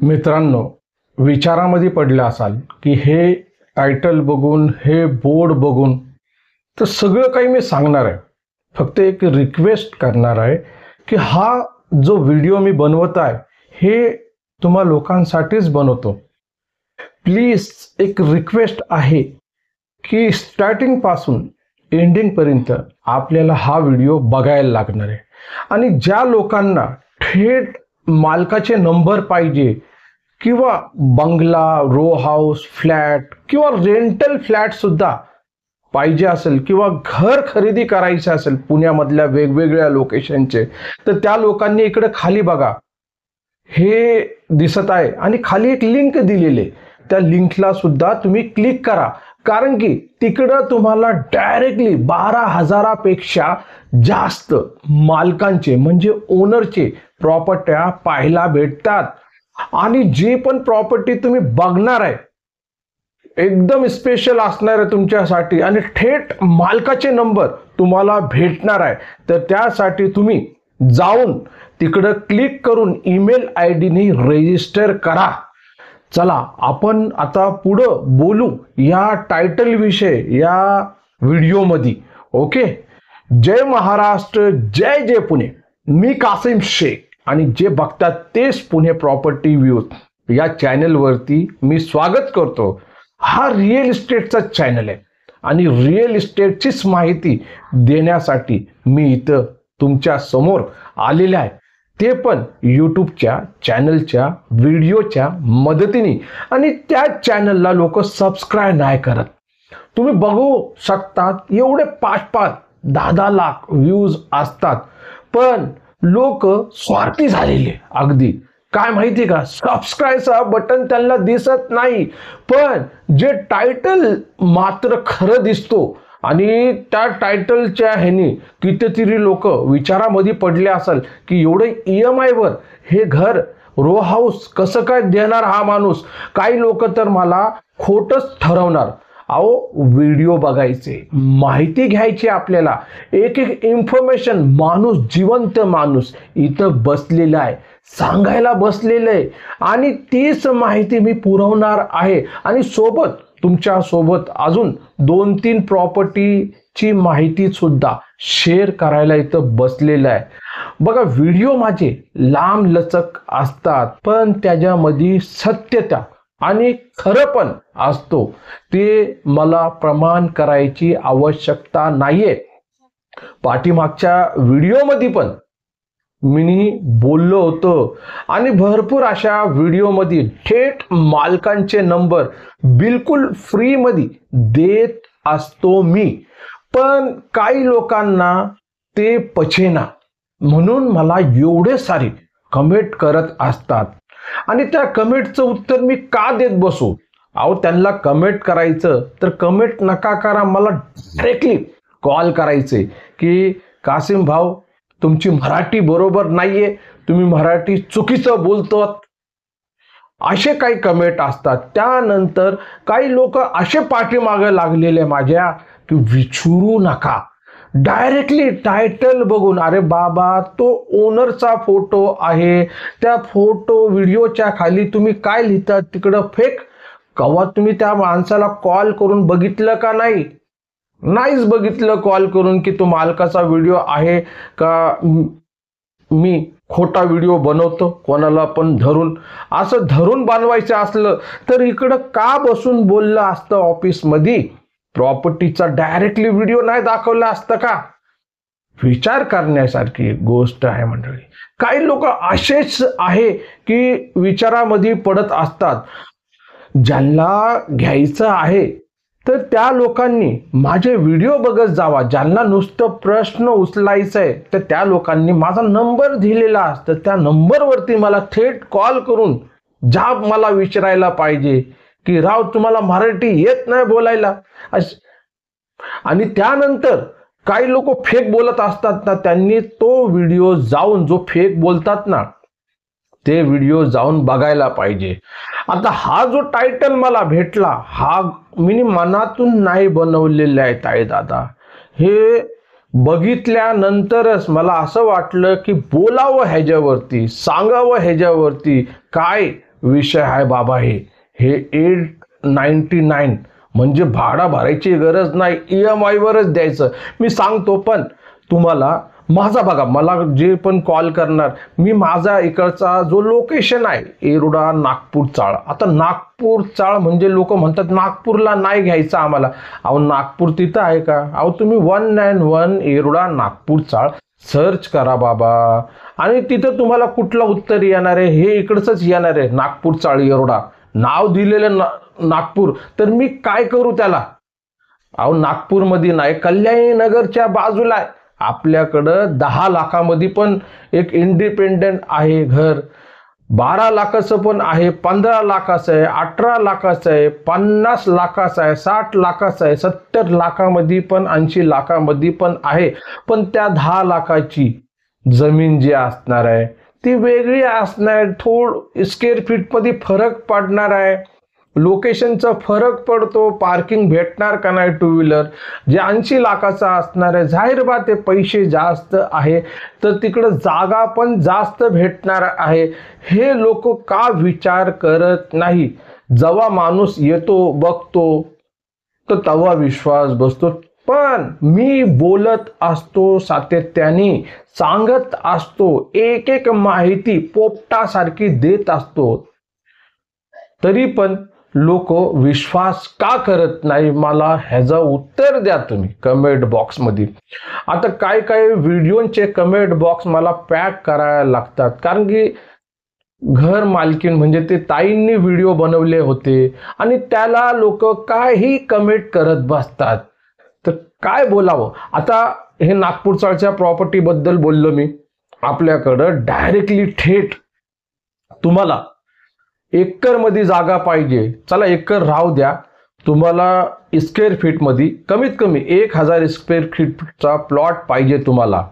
मित्रांनो, विचारामध्ये पडले असाल की हे टायटल बघून, हे बोर्ड बघून तर सगळं काही मी सांगणार आहे. फक्त एक रिक्वेस्ट करणार आहे की हा जो व्हिडिओ मी बनवत आहे हे तुम्हा लोकांसाठीच बनवतो. प्लीज एक रिक्वेस्ट आहे की स्टार्टिंग पासून एंडिंग पर्यंत आपल्याला हा व्हिडिओ बघायला लागणार आहे. आणि ज्या लोकांना थेट मालकाचे नंबर पाहिजे किंवा बंगला, रो हाऊस, फ्लॅट किंवा रेंटल फ्लॅट सुद्धा पाहिजे असेल किंवा घर खरेदी करायचे असेल पुण्यामधल्या वेगवेगळ्या लोकेशनचे, तर त्या लोकांनी इकडे खाली बघा, हे दिसत आहे आणि खाली एक लिंक दिलेली आहे. त्या लिंकला सुद्धा तुम्ही क्लिक करा, कारण की तिकडं तुम्हाला डायरेक्टली 12,000पेक्षा जास्त मालकांचे म्हणजे ओनरचे प्रॉपर्ट्या पाहायला भेटतात. आणि जे पण प्रॉपर्टी तुम्ही बघणार आहे एकदम स्पेशल असणार आहे तुमच्यासाठी आणि थेट मालकाचे नंबर तुम्हाला भेटणार आहे. तर त्यासाठी तुम्ही जाऊन तिकडं क्लिक करून ईमेल ID ने रजिस्टर करा. चला आपण आता पुढं बोलू या टायटल विषय या व्हिडिओमध्ये. ओके. जय महाराष्ट्र, जय जय पुणे. मी कासिम शेख आणि जे बघतात तेच पुणे प्रॉपर्टी व्ह्यूज या चॅनलवरती मी स्वागत करतो. हा रिअल इस्टेटचा चॅनल आहे आणि रिअल इस्टेटचीच माहिती देण्यासाठी मी इथं तुमच्या समोर आलेले आहे, ते पण यूट्यूबच्या चॅनलच्या व्हिडिओच्या मदतीने. आणि त्या चॅनलला लोक सबस्क्राईब नाही करत. तुम्ही बघू शकतात एवढे 5-5, 10-10 लाख व्ह्यूज असतात, पण लोक स्वार्थी झालेले. अगदी काय माहिती का, सबस्क्राईबचा बटन त्यांना दिसत नाही, पण जे टायटल मात्र खरं दिसतो. आणि त्या टायटलच्या ह्यानी कितीतरी लोक विचारामध्ये पडले असेल की एवढे EMI वर हे घर, रो हाऊस कसं काय देणार हा माणूस. काही लोक तर मला खोटच ठरवणार. अहो, व्हिडिओ बघायचे, माहिती घ्यायची आपल्याला, एक एक इन्फॉर्मेशन. माणूस, जिवंत माणूस इथं बसलेला आहे, सांगायला बसलेलं आहे आणि तीच माहिती मी पुरवणार आहे. आणि सोबत तुमच्या सोबत अजून 2-3 प्रॉपर्टीची माहिती सुद्धा शेअर करायला इथं बसलेलं आहे. बघा, व्हिडिओ माझे लांब लचक असतात, पण त्याच्यामध्ये सत्यता आणि खरं पण असतो. ते मला प्रमाण करायची आवश्यकता नाहीये. पाठीमागच्या व्हिडिओमध्ये पण मी बोललो होतो आणि भरपूर अशा व्हिडिओमध्ये थेट मालकांचे नंबर बिलकुल फ्री मध्ये देत असतो मी. पण काही लोकांना ते पचेना, म्हणून मला एवढे सारे कमेंट करत असतात आणि त्या कमेंटचं उत्तर मी का देत बसू. अहो, त्यांना कमेंट करायचं तर कमेंट नका करा, मला डायरेक्टली कॉल करायचे की कासिम भाऊ, तुमची मराठी बरोबर नाहीये, तुम्ही मराठी चुकीचं बोलतात, असे काही कमेंट असतात. त्यानंतर काही लोक असे पाठीमागे लागलेले माझ्या की विचारू नका, डायरेक्टली टायटल बघून, अरे बाबा तो ओनरचा फोटो आहे, त्या फोटो व्हिडिओच्या खाली तुम्ही काय लिहितात तिकडं फेक. कवा तुम्ही त्या माणसाला कॉल करून बघितलं का नाही? नाहीच बघितलं कॉल करून की तो मालकाचा व्हिडिओ आहे का मी खोटा व्हिडिओ बनवतो कोणाला पण धरून. असं धरून बनवायचं असलं तर इकडं का बसून बोललं असतं ऑफिसमध्ये, प्रॉपर्टीचा डायरेक्टली व्हिडिओ नाही दाखवला असतं का? विचार करण्यासारखी गोष्ट आहे मंडळी. काही लोक असेच आहे की विचारामध्ये पडत असतात. ज्यांना घ्यायचं आहे तर त्या लोकांनी माझे व्हिडिओ बघत जावा. ज्यांना नुसतं प्रश्न उचलायचा आहे तर त्या लोकांनी माझा नंबर दिलेला असतं, त्या नंबरवरती मला थेट कॉल करून जाब मला विचारायला पाहिजे की राव, तुम्हाला मराठी येत नाही बोलायला. आणि त्यानंतर काही लोक फेक बोलत असतात ना, त्यांनी तो व्हिडिओ जाऊन, जो फेक बोलतात ना ते व्हिडिओ जाऊन बघायला पाहिजे. आता हा जो टायटल मला भेटला, हा मी मनातून नाही बनवलेला आहे ताई दादा. हे बघितल्यानंतरच मला असं वाटलं की बोलावं ह्याच्यावरती, सांगावं ह्याच्यावरती, काय विषय आहे बाबा. हे 899 म्हणजे भाडा भरायची गरज नाही, EMI वरच द्यायचं. मी सांगतो, पण तुम्हाला माझा बघा, मला जे पण कॉल करणार, मी माझा इकडचा जो लोकेशन आहे येरवडा नागपूर चाळ. आता नागपूर चाळ म्हणजे लोक म्हणतात नागपूरला नाही घ्यायचं आम्हाला. अहो नागपूर तिथं आहे का? अहो तुम्ही 191 येरवडा नागपूर चाळ सर्च करा बाबा, आणि तिथं तुम्हाला कुठलं उत्तर येणार आहे? हे इकडचंच येणार आहे, नागपूर चाळ येरवडा. नाव दिलेलं नागपूर, तर मी काय करू त्याला? अहो नागपूरमध्ये नाही, कल्याणी नगरच्या बाजूला आहे. आपल्याकडं 10 लाखामध्ये पण एक इंडिपेंडेंट आहे घर, 12 लाखाचं पण आहे, 15 लाखाचं आहे, 18 लाखाचं आहे, 50 लाखाचं आहे, 60 लाखाचं आहे, 70 लाखामध्ये पण, 80 लाखामध्ये पण आहे. पण त्या 10 लाखाची जमीन जी असणार आहे ती वेगळी असणार, स्क्वेअर फीटमध्ये फरक पडणार आहे, लोकेशनचा फरक पडतो, पार्किंग भेटणार का नाही टू व्हीलर. जे 80 लाखाचा असणार आहे, जाहीर बात आहे पैसे जास्त आहे तर तिकडं जागा पण जास्त भेटणार आहे. हे लोक का विचार करत नाही? जेव्हा माणूस येतो बघतो तर तेव्हा विश्वास बसतो. पण मी बोलत असतो सातत्याने, सांगत असतो, एक एक माहिती पोपटासारखी देत असतो, तरी पण लोक विश्वास का करत नाही? मला ह्याचं उत्तर द्या तुम्ही कमेंट बॉक्समध्ये. आता काय काय व्हिडिओचे कमेंट बॉक्स मला पॅक करायला लागतात, कारण की घर मालकीन म्हणजे ते ताईंनी व्हिडिओ बनवले होते आणि त्याला लोक काही कमेंट करत बसतात. तर काय बोलावं? आता हे नागपूर चाळच्या प्रॉपर्टी बद्दल बोललो मी. आपल्याकडं डायरेक्टली थेट तुम्हाला एकर मध्ये जागा पाहिजे, चला एकर राहू द्या, तुम्हाला स्क्वेअर फीट मध्ये कमीत कमी 1000 स्क्वेअर फीटचा प्लॉट पाहिजे तुम्हाला,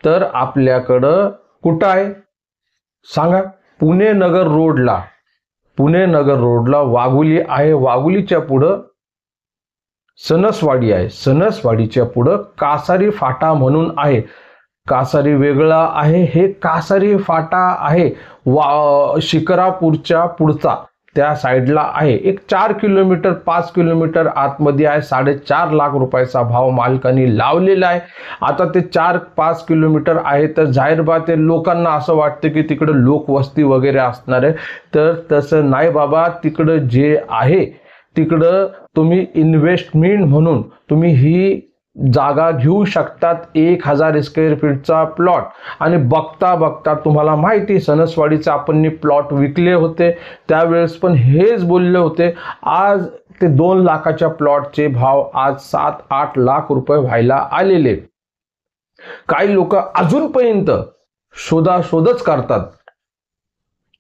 तर आपल्याकडं कुठं आहे सांगा? पुणे नगर रोडला, पुणे नगर रोडला वाघोली आहे. वाघोलीच्या पुढं सणसवाडी आहे, सणसवाडीच्या पुढं कासारी फाटा म्हणून आहे. कासारी वेगळा आहे, हे कासारी फाटा आहे शिक्रापूरच्या पुढचा, त्या साईडला आहे. एक 4 किलोमीटर 5 किलोमीटर आतमध्ये आहे. 4.5 लाख रुपयाचा भाव मालकांनी लावलेला आहे. आता ते 4-5 किलोमीटर आहे तर जाहीर बात आहे लोकांना असं वाटतं की तिकडं लोकवस्ती वगैरे असणार आहे, तर तसं नाही बाबा. तिकडं जे आहे तिकडं तुम्ही इन्व्हेस्टमेंट म्हणून तुम्ही ही जागा घेऊ शकतात, 1000 स्क्वेअर फीटचा प्लॉट. आणि बघता बघता तुम्हाला माहिती, सणसवाडीचे आपण प्लॉट विकले होते त्यावेळेस पण हेच बोलले होते. आज ते 2 लाखाच्या प्लॉटचे भाव आज 7-8 लाख रुपये व्हायला आलेले. काही लोक अजूनपर्यंत शोधच करतात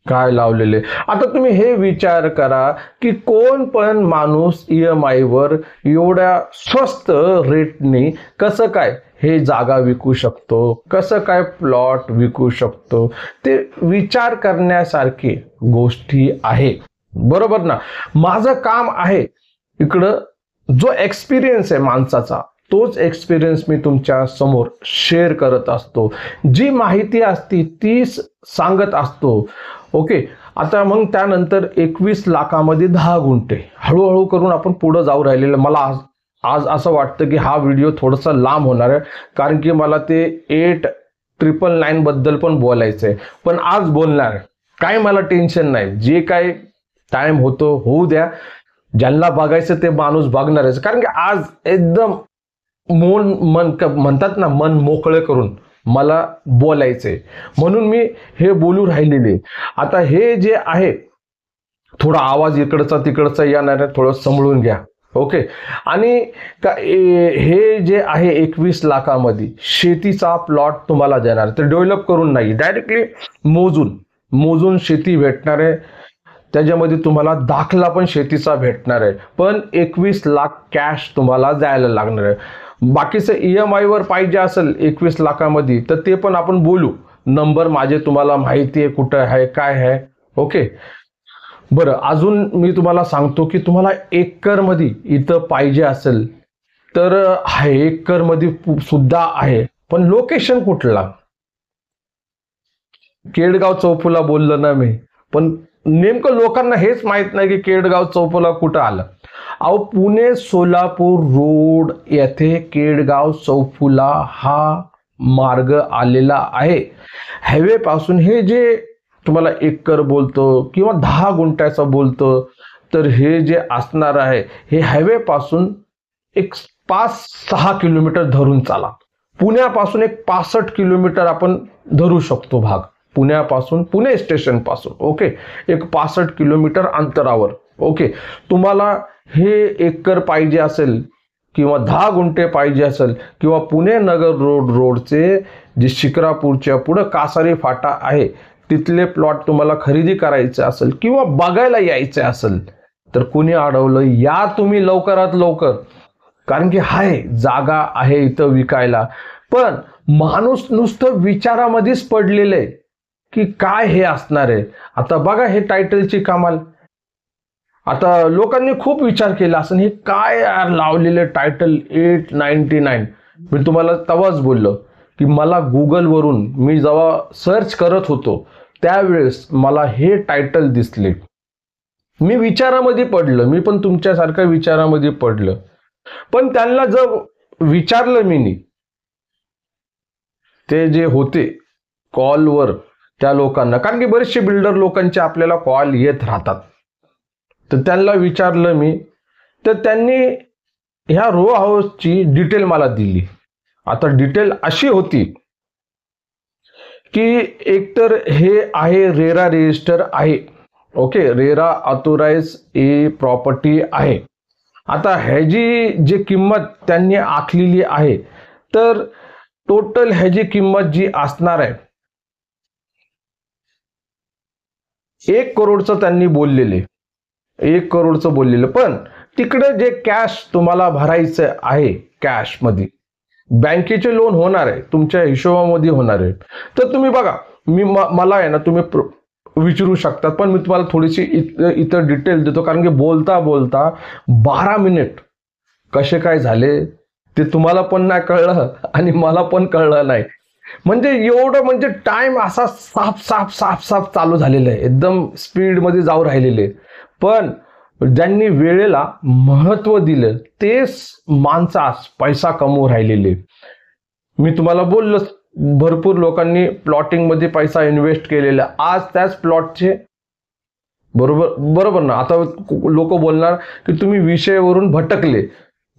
काय लावलेले. आता तुम्ही हे विचार करा की कोण पण माणूस EMI वर एवढ्या स्वस्त रेटने कसं काय हे जागा विकू शकतो, कसं काय प्लॉट विकू शकतो? ते विचार करण्यासारखी गोष्टी आहे, बरोबर ना? माझं काम आहे इकडं जो एक्सपिरियन्स आहे माणसाचा, तोच एक्सपिरियन्स मी तुमच्या समोर शेअर करत असतो. जी माहिती असती तीच सांगत असतो. ओके, आता मग त्यानंतर 21 लाखामध्ये 10 गुंठे, हळूहळू करून आपण पुढे जाऊ राहिलेलं. मला आज असं वाटतं की हा व्हिडिओ थोडासा लांब होणार आहे, कारण की मला ते 8999 बद्दल पण बोलायचं आहे. पण आज बोलणार आहे, काय मला टेन्शन नाही. जे काय टाइम होतो होऊ द्या, ज्यांना बघायचं ते माणूस बघणारच. कारण की आज एकदम मन म्हणतात ना, मन मोकळे करून मला बोलायचंय, म्हणून मी हे बोलू राहिलेले. आता हे जे आहे थोडा आवाज इकडचा तिकडचा येणार आहे, थोडं सांभाळून घ्या. ओके, आणि हे जे आहे 21 लाखामध्ये शेतीचा प्लॉट तुम्हाला देणार, तर डेव्हलप करून नाही, डायरेक्टली मोजून शेती भेटणार आहे. त्याच्यामध्ये तुम्हाला दाखला पण शेतीचा भेटणार आहे, पण 21 लाख कॅश तुम्हाला द्यायला लागणार आहे. बाकीचं EMI वर पाहिजे असेल 21 लाखामध्ये तर ते पण आपण बोलू. नंबर माझे तुम्हाला माहिती आहे कुठं आहे काय आहे. ओके, बरं, अजून मी तुम्हाला सांगतो की तुम्हाला एकरमध्ये इथं पाहिजे असेल तर आहे, एकरमध्ये सुद्धा आहे, पण लोकेशन कुठला? केडगाव चौफुला बोललं ना मी, पण नेमकं लोकांना हेच माहित नाही की केडगाव चौफुला कुठं आलं. अहो, पुणे सोलापूर रोड येथे केडगाव चौफुला हा मार्ग आलेला आहे. हायवे पासून हे जे तुम्हाला एकर बोलतो किंवा 10 गुंठ्याचं बोलतो, तर हे जे असणार आहे हे हायवे पासून एक 5-6 किलोमीटर धरून चाला. पुण्यापासून एक 65 किलोमीटर आपण धरू शकतो भाग. पुण्यापासून, पुणे स्टेशन पासून, ओके, एक 65 किलोमीटर अंतरावर. ओके, तुम्हाला हे एकर पाहिजे असेल किंवा 10 गुंठे पाहिजे असेल किंवा पुणे नगर रोडचे जे शिक्रापूरच्या पुढं कासारी फाटा आहे तिथले प्लॉट तुम्हाला खरेदी करायचे असेल किंवा बघायला यायचे असेल तर कुणी अडवलं, या तुम्ही लवकरात लवकर. कारण की हाय, जागा आहे इथं विकायला. पण माणूस नुसतं विचारामध्येच पडलेलं आहे की काय हे असणार आहे. आता बघा हे टायटलची कमाल. आता लोकांनी खूप विचार केला असं, हे काय यार लावलेलं टायटल 899. मी तुम्हाला तेव्हाच बोललो की मला गुगलवरून मी जेव्हा सर्च करत होतो त्यावेळेस मला हे टायटल दिसले. मी विचारामध्ये पडलं, मी पण तुमच्यासारखं विचारामध्ये पडलं. पण त्यांना जर विचारलं मी, ते जे होते कॉलवर त्या लोकांना, कारण की बरेचसे बिल्डर लोकांचे आपल्याला कॉल येत राहतात, तर त्यांना विचारलं मी, तर त्यांनी ह्या रो हाऊसची डिटेल मला दिली. आता डिटेल अशी होती की एकतर हे आहे रेरा रजिस्टर आहे. Okay, RERA authorise a property आहे. आता ह्याची जी किंमत त्यांनी आखलेली आहे, तर टोटल ह्याची किंमत जी असणार आहे 1 करोडचं त्यांनी बोललेले, 1 करोडचं बोललेलं. पण तिकडे जे कॅश तुम्हाला भरायचं आहे, कॅश मध्ये बँकेचे लोन होणार आहे, तुमच्या हिशोबामध्ये होणार आहे. तर तुम्ही बघा, मला आहे ना, तुम्ही विचारू शकतात, पण मी तुम्हाला थोडीशी इतर डिटेल देतो. कारण की बोलता बोलता 12 मिनिट कसे काय झाले ते तुम्हाला पण नाही कळलं आणि मला पण कळलं नाही. म्हणजे एवढं, म्हणजे टाइम असा साफ साफ साफ साफ चालू झालेला आहे, एकदम स्पीड मध्ये जाऊ राहिलेले. पण ज्यांनी वेळेला महत्व दिलं तेच माणसास पैसा कमवू राहिलेले. मी तुम्हाला बोललो, भरपूर लोकांनी प्लॉटिंग मध्ये पैसा इन्व्हेस्ट केलेला, आज त्याच प्लॉटचे बरोबर ना. आता लोक बोलणार की तुम्ही विषयावरून भटकले.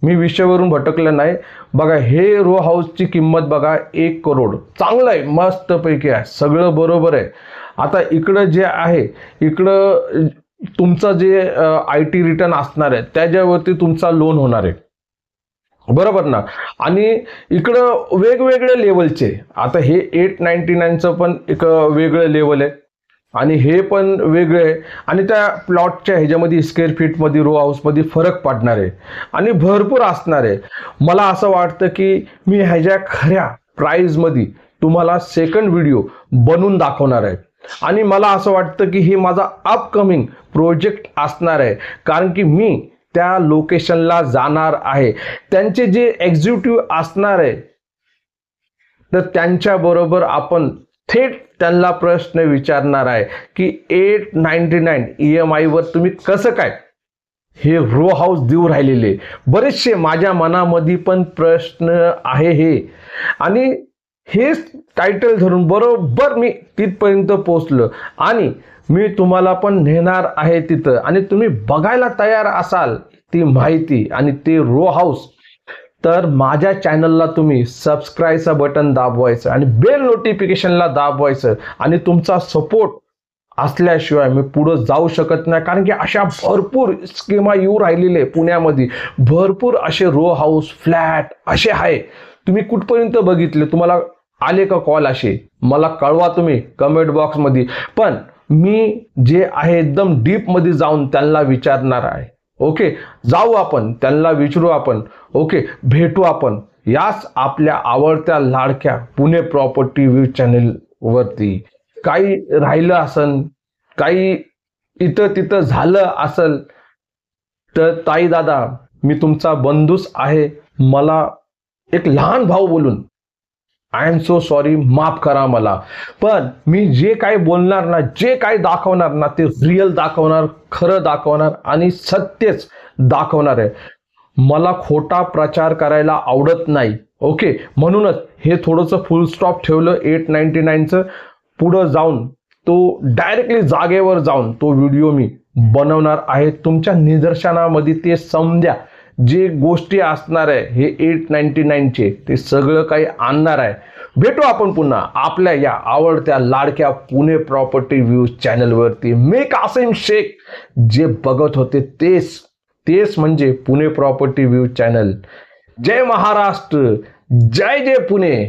मी विषयावरून भटकले नाही. बघा, हे रो हाऊसची किंमत बघा 1 करोड. चांगलं आहे, मस्त पैकी आहे, सगळं बरोबर आहे. आता इकडं जे आहे, इकडं तुमचं जे IT रिटर्न असणार आहे त्याच्यावरती तुमचा लोन होणार आहे, बरोबर ना. आणि इकडं वेगवेगळे लेवलचे, आता हे 899चं पण एक वेगळं लेवल आहे आणि हे पण वेगळे आहे. आणि त्या प्लॉटच्या ह्याच्यामध्ये स्क्वेअर फीटमध्ये रो हाऊसमध्ये फरक पडणार आहे आणि भरपूर असणार आहे. मला असं वाटतं की मी ह्याच्या खऱ्या प्राईजमध्ये तुम्हाला सेकंड व्हिडिओ बनवून दाखवणार आहे. आणि मला असं वाटतं की हे माझा अपकमिंग प्रोजेक्ट असणार आहे, कारण की मी त्या लोकेशनला जाणार आहे. त्यांचे जे एक्झिक्युटिव्ह असणार आहे, तर त्यांच्या बरोबर आपण थेट त्यांना प्रश्न विचारणार आहे की 899 EMI वर तुम्ही कसं काय हे रो हाऊस देऊ राहिलेले. बरेचसे माझ्या मनामध्ये पण प्रश्न आहे हे, आणि हेच टायटल धरून बरोबर मी तिथपर्यंत पोहोचलो आणि मी तुम्हाला पण नेणार आहे तिथं. आणि तुम्ही बघायला तयार असाल ती माहिती आणि ते रो हाऊस, तर माझ्या चॅनलला तुम्ही सबस्क्राईबचं बटन दाबवायचं आणि बेल नोटिफिकेशनला दाबवायचं. आणि तुमचा सपोर्ट असल्याशिवाय मी पुढे जाऊ शकत नाही. कारण की अशा भरपूर स्कीमा येऊ राहिलेले पुण्यामध्ये, भरपूर असे रो हाऊस फ्लॅट असे आहे. तुम्ही कुठपर्यंत बघितले, तुम्हाला आले का कॉल असे, मला कळवा तुम्ही कमेंट बॉक्समध्ये. पण मी जे आहे एकदम डीप मध्ये जाऊन त्यांना विचारणार आहे. ओके, जाऊ आपण, त्यांना विचारू आपण. ओके, भेटू आपण याच आपल्या आवडत्या लाडक्या पुणे प्रॉपर्टी व्ह्यू चॅनल वरती. काही राहिलं असन, काही इथं तिथं झालं असल, तर ताई दादा, मी तुमचा बंधूच आहे. मला एक लहान भाऊ बोलून आय एम सो सॉरी, माफ करा मला. पण मी जे काही बोलणार ना, जे काही दाखवणार ना, ते रिअल दाखवणार, खरं दाखवणार आणि सत्यच दाखवणार आहे. मला खोटा प्रचार करायला आवडत नाही. ओके, म्हणूनच हे थोडंसं फुल स्टॉप ठेवलं 899चं. पुढं जाऊन तो डायरेक्टली जागेवर जाऊन तो व्हिडिओ मी बनवणार आहे. तुमच्या निदर्शनामध्ये ते समजा जे गोष्टी असणार आहे हे 899चे ते सगळं काही आणणार आहे. भेटू आपण पुन्हा आपल्या या आवडत्या लाडक्या पुणे प्रॉपर्टी व्ह्यूज चॅनलवरती. मी कासिम शेख. जे बघत होते तेच म्हणजे पुणे प्रॉपर्टी व्ह्यूज चॅनल. जय महाराष्ट्र, जय जय पुणे.